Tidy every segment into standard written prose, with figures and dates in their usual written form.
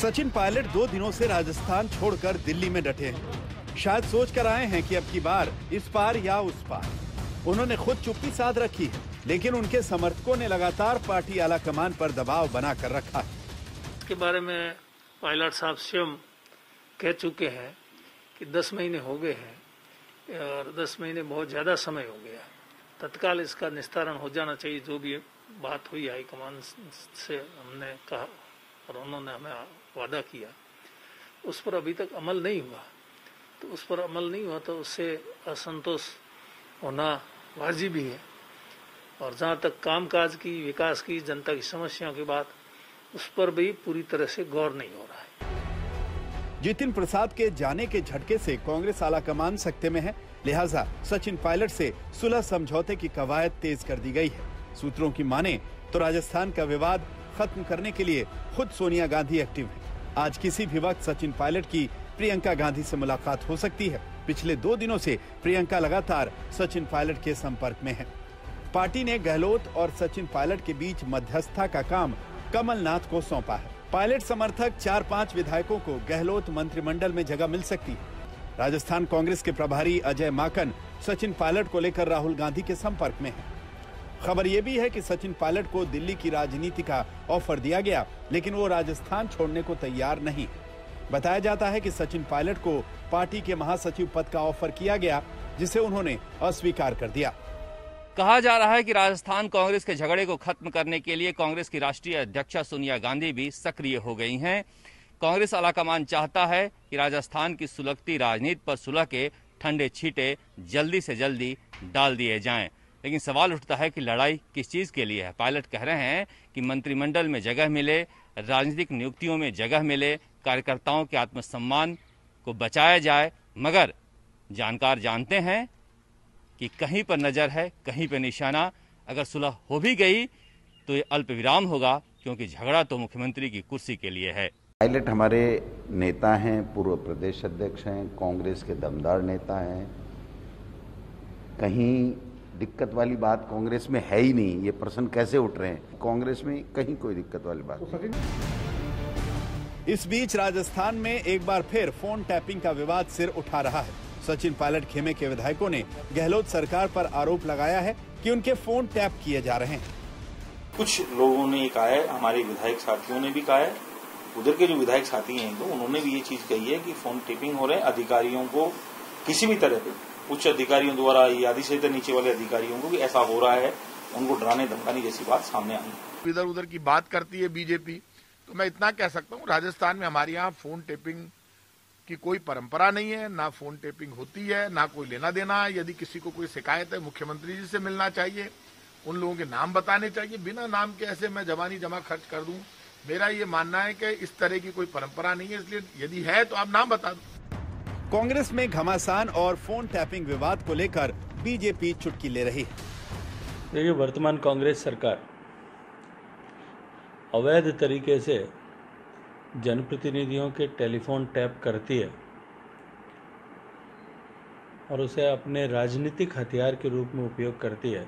सचिन पायलट 2 दिनों से राजस्थान छोड़कर दिल्ली में डटे हैं। शायद सोच कर आए हैं कि अब की बार इस पार या उस पार। उन्होंने खुद चुप्पी साध रखी है, लेकिन उनके समर्थकों ने लगातार पार्टी आला कमान पर दबाव बनाकर रखा है। इसके बारे में पायलट साहब स्वयं कह चुके हैं कि 10 महीने हो गए हैं और 10 महीने बहुत ज़्यादा समय हो गया। तत्काल इसका निस्तारण हो जाना चाहिए। जो भी बात हुई हाईकमान से हमने कहा और उन्होंने हमें वादा किया, उस पर अभी तक अमल नहीं हुआ। तो उस पर अमल नहीं हुआ तो उससे असंतोष होना वाजिब ही है। और जहाँ तक कामकाज की, विकास की, जनता की समस्याओं की बात, उस पर भी पूरी तरह से गौर नहीं हो रहा है। जितिन प्रसाद के जाने के झटके से कांग्रेस आलाकमान सकते में है, लिहाजा सचिन पायलट से सुलह समझौते की कवायद तेज कर दी गई है। सूत्रों की माने तो राजस्थान का विवाद खत्म करने के लिए खुद सोनिया गांधी एक्टिव है। आज किसी भी वक्त सचिन पायलट की प्रियंका गांधी से मुलाकात हो सकती है। पिछले 2 दिनों से प्रियंका लगातार सचिन पायलट के संपर्क में है। पार्टी ने गहलोत और सचिन पायलट के बीच मध्यस्थता का काम कमलनाथ को सौंपा है। पायलट समर्थक 4-5 विधायकों को गहलोत मंत्रिमंडल में जगह मिल सकती है। राजस्थान कांग्रेस के प्रभारी अजय माकन सचिन पायलट को लेकर राहुल गांधी के संपर्क में है। खबर यह भी है कि सचिन पायलट को दिल्ली की राजनीति का ऑफर दिया गया, लेकिन वो राजस्थान छोड़ने को तैयार नहीं। बताया जाता है कि सचिन पायलट को पार्टी के महासचिव पद का ऑफर किया गया, जिसे उन्होंने अस्वीकार कर दिया। कहा जा रहा है कि राजस्थान कांग्रेस के झगड़े को खत्म करने के लिए कांग्रेस की राष्ट्रीय अध्यक्षा सोनिया गांधी भी सक्रिय हो गई हैं। कांग्रेस आलाकमान चाहता है कि राजस्थान की सुलगती राजनीति पर सुलह के ठंडे छींटे जल्दी से जल्दी डाल दिए जाएं। लेकिन सवाल उठता है कि लड़ाई किस चीज के लिए है। पायलट कह रहे हैं कि मंत्रिमंडल में जगह मिले, राजनीतिक नियुक्तियों में जगह मिले, कार्यकर्ताओं के आत्मसम्मान को बचाया जाए, मगर जानकार जानते हैं कि कहीं पर नजर है, कहीं पर निशाना। अगर सुलह हो भी गई तो ये अल्प विराम होगा, क्योंकि झगड़ा तो मुख्यमंत्री की कुर्सी के लिए है। पायलट हमारे नेता हैं, पूर्व प्रदेश अध्यक्ष हैं, कांग्रेस के दमदार नेता हैं। कहीं दिक्कत वाली बात कांग्रेस में है ही नहीं। ये प्रश्न कैसे उठ रहे हैं? कांग्रेस में कहीं कोई दिक्कत वाली बात नहीं। इस बीच राजस्थान में एक बार फिर फोन टैपिंग का विवाद सिर उठा रहा है। सचिन पायलट खेमे के विधायकों ने गहलोत सरकार पर आरोप लगाया है कि उनके फोन टैप किए जा रहे हैं। कुछ लोगों ने कहा है, हमारे विधायक साथियों ने भी कहा है, उधर के जो विधायक साथी हैं तो उन्होंने भी ये चीज कही है कि फोन टैपिंग हो रहे हैं। अधिकारियों को किसी भी तरह पे, उच्च अधिकारियों द्वारा या आदि से नीचे वाले अधिकारियों को भी ऐसा हो रहा है, उनको डराने धमकाने जैसी बात सामने आई। इधर उधर की बात करती है बीजेपी। तो मैं इतना कह सकता हूँ, राजस्थान में हमारे यहाँ फोन टेपिंग की कोई परंपरा नहीं है, ना फोन टेपिंग होती है, ना कोई लेना देना है। यदि किसी को कोई शिकायत है, मुख्यमंत्री जी से मिलना चाहिए, उन लोगों के नाम बताने चाहिए। बिना नाम के ऐसे मैं जवानी जमा खर्च कर दूं, मेरा ये मानना है कि इस तरह की कोई परंपरा नहीं है। इसलिए यदि है तो आप नाम बता दो। कांग्रेस में घमासान और फोन टैपिंग विवाद को लेकर बीजेपी चुटकी ले रही है। देखिए, वर्तमान कांग्रेस सरकार अवैध तरीके से जनप्रतिनिधियों के टेलीफोन टैप करती है और उसे अपने राजनीतिक हथियार के रूप में उपयोग करती है।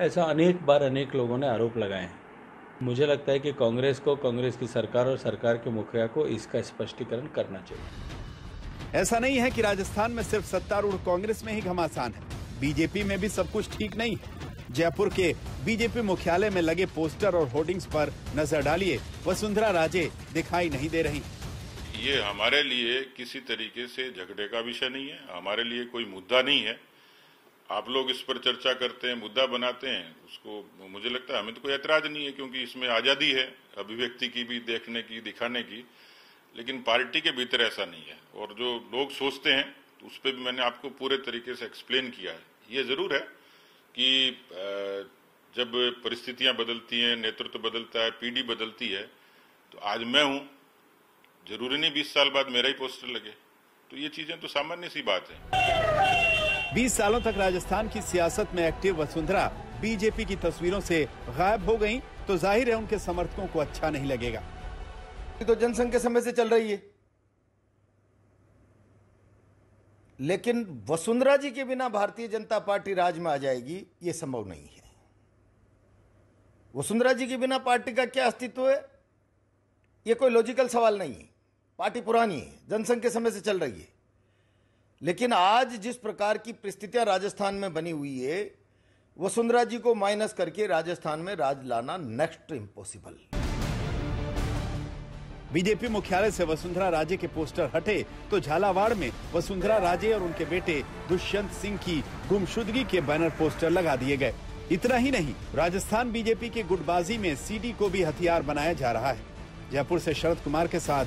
ऐसा अनेक बार अनेक लोगों ने आरोप लगाए हैं। मुझे लगता है कि कांग्रेस को, कांग्रेस की सरकार और सरकार के मुखिया को इसका स्पष्टीकरण करना चाहिए। ऐसा नहीं है कि राजस्थान में सिर्फ सत्तारूढ़ कांग्रेस में ही घमासान है, बीजेपी में भी सब कुछ ठीक नहीं है। जयपुर के बीजेपी मुख्यालय में लगे पोस्टर और होर्डिंग्स पर नजर डालिए, वसुंधरा राजे दिखाई नहीं दे रही। ये हमारे लिए किसी तरीके से झगड़े का विषय नहीं है, हमारे लिए कोई मुद्दा नहीं है। आप लोग इस पर चर्चा करते हैं, मुद्दा बनाते हैं, उसको मुझे लगता है हमें तो कोई ऐतराज नहीं है, क्योंकि इसमें आजादी है अभिव्यक्ति की भी, देखने की, दिखाने की। लेकिन पार्टी के भीतर ऐसा नहीं है, और जो लोग सोचते हैं तो उस पर भी मैंने आपको पूरे तरीके से एक्सप्लेन किया है। ये जरूर है कि जब परिस्थितियां बदलती हैं, नेतृत्व बदलता है, पीढ़ी बदलती है, तो आज मैं हूं, जरूरी नहीं 20 साल बाद मेरा ही पोस्टर लगे। तो ये चीजें तो सामान्य सी बात है। 20 सालों तक राजस्थान की सियासत में एक्टिव वसुंधरा बीजेपी की तस्वीरों से गायब हो गईं, तो जाहिर है उनके समर्थकों को अच्छा नहीं लगेगा। तो जनसंघ के समय से चल रही है, लेकिन वसुंधरा जी के बिना भारतीय जनता पार्टी राज में आ जाएगी, ये संभव नहीं है। वसुंधरा जी के बिना पार्टी का क्या अस्तित्व है, ये कोई लॉजिकल सवाल नहीं है। पार्टी पुरानी है, जनसंघ के समय से चल रही है, लेकिन आज जिस प्रकार की परिस्थितियां राजस्थान में बनी हुई है, वसुंधरा जी को माइनस करके राजस्थान में राज लाना नेक्स्ट इम्पॉसिबल। बीजेपी मुख्यालय से वसुंधरा राजे के पोस्टर हटे तो झालावाड़ में वसुंधरा राजे और उनके बेटे दुष्यंत सिंह की गुमशुदगी के बैनर पोस्टर लगा दिए गए। इतना ही नहीं, राजस्थान बीजेपी की गुटबाजी में सीडी को भी हथियार बनाया जा रहा है। जयपुर से शरद कुमार के साथ